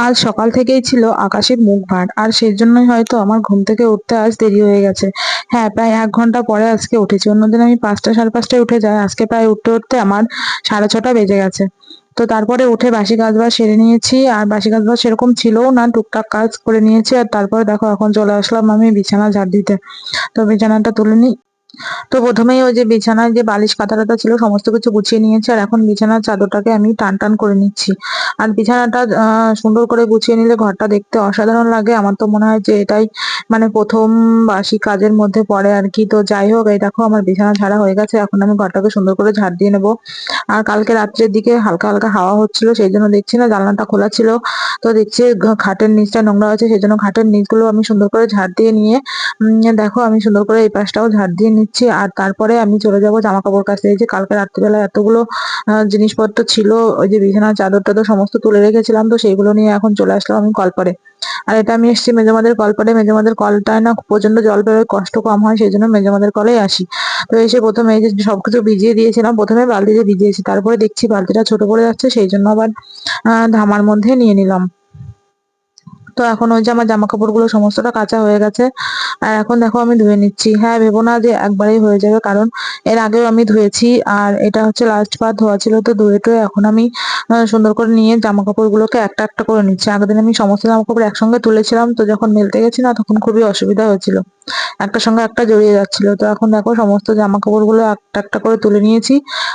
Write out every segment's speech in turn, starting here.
আজ সকাল থেকেই ছিল আকাশের মুখ ভার, আর সেই জন্যই হয়তো আমার ঘুম থেকে উঠতে আজ দেরি হয়ে গেছে। হ্যাঁ, প্রায় ১ ঘন্টা পরে আজকে উঠেছি। অন্যদিন আমি ৫টা ৫:৩০টায় উঠে যাই। আজকে প্রায় উঠতে আমার ৬:৩০ বেজে গেছে। তো তারপরে উঠে বাসি কাজবাজ সেরে নিয়েছি। আর বাসি কাজবাজ সেরকম ছিলও না, টুকটাক কাজ করে নিয়েছি। আর তারপরে দেখো এখন চলে আসলাম আমি বিছানা ঝাড় দিতে। তো বিছানাটা তুলে নিই। তো প্রথমেই ওই যে বিছানায় যে বালিশ কাঁথা-টাথা ছিল সমস্ত কিছু গুছিয়ে নিয়েছি, আর এখন বিছানার চাদরটাকে আমি টান করে নিচ্ছি। আর বিছানাটা সুন্দর করে গুছিয়ে নিলে ঘরটা দেখতে অসাধারণ লাগে। আমার তো মনে হয় যে এটাই মানে ১ম বাসি কাজের মধ্যে পড়ে আরকি। তো যাই হোক, এই দেখো আমার বিছানা ঝাড়া হয়ে গেছে। এখন আমি ঘরটাকে সুন্দর করে ঝাড় দিয়ে নেব। আর কালকে রাত্রের দিকে হালকা হাওয়া হচ্ছিল, সেইজন্য দেখছি না জানলাটা খোলা ছিল। তো দেখছি খাটের নিচটা নোংরা হয়েছে, সেজন্য খাটের নিচগুলো আমি সুন্দর করে ঝাড় দিয়ে নিয়ে দেখো আমি সুন্দর করে এই পাশটাও ঝাড় দিয়ে নিচ্ছি। আর তারপরে আমি চলে যাব জামাকাপড় কাচতে। এই যে কালকে রাত্রিবেলা এতগুলো জিনিসপত্র ছিল, ওই যে বিছানার চাদর-টাদর সমস্ত তুলে রেখেছিলাম, তো সেইগুলো নিয়ে এখন চলে আসলাম আমি কলপাড়ে। আর এটা আমি এসেছি মেজোমাদের কলপাড়ে। মেজোমাদের কলটায় না প্রচন্ড জল বেরোয়, কষ্ট কম হয়, সেজন্য মেজোমাদের কলেই আসি। তো এসে ১ম এই যে সবকিছু ভিজিয়ে দিয়েছিলাম, ১ম এ বালতিতে ভিজিয়েছি। তারপরে দেখছি বালতিটা ছোট পড়ে যাচ্ছে, সেইজন্য আবার ধামার মধ্যে নিয়ে নিলাম। তো এখন ওই যে আমার জামাকাপড়গুলো সমস্তটা কাঁচা হয়ে গেছে। আর এখন দেখো আমি ধুয়ে নিচ্ছি। হ্যাঁ, ভেবো না যে একবারেই হয়ে যাবে, কারণ এর আগেও আমি ধুয়েছি। আর এটা হচ্ছে লাস্ট বার ধোয়া ছিল। তো ধুয়ে-টুয়ে এখন আমি সুন্দর করে নিয়ে জামাকাপড়গুলোকে একটা করে নিচ্ছি। আগের দিন আমি সমস্ত জামাকাপড় একসঙ্গে তুলেছিলাম। তো যখন মেলতে গেছি না, তখন খুবই অসুবিধা হয়েছিল। একটার সঙ্গে একটা জড়িয়ে যাচ্ছিল। তো এখন দেখো সমস্ত জামাকাপড়গুলো একটা করে তুলে নিয়েছি।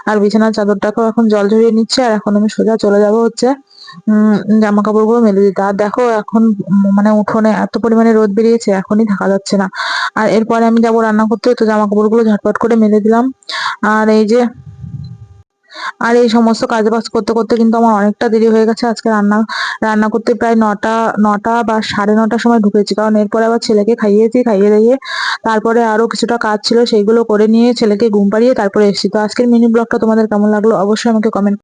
আর বিছানার চাদরটাকেও এখন জল ঝরিয়ে নিচ্ছি। আর এখন আমি সোজা চলে যাব হচ্ছে জামাকাপড়গুলো মেলে দিতে। আর দেখো এখন মানে উঠোনে এত পরিমাণে রোদ বেরিয়েছে, এখনই থাকা যাচ্ছে না। আর এরপরে আমি যাব রান্না করতে, তো জামাকাপড়গুলো ঝটপট করে মেলে দিলাম। আর এই যে এই সমস্ত কাজবাজ করতে কিন্তু আমার অনেকটা দেরি হয়ে গেছে। আজকে রান্না করতে প্রায় ৯টা বা ৯:৩০টার সময় ঢুকেছি। কারণ এরপরে আবার ছেলেকে খাইয়েছি, খাইয়ে দাইয়ে তারপরে আরো কিছুটা কাজ ছিল সেইগুলো করে নিয়ে ছেলেকে ঘুম পাড়িয়ে তারপরে এসেছি। তো আজকের মিনি ব্লগটা তোমাদের কেমন লাগলো অবশ্যই আমাকে কমেন্ট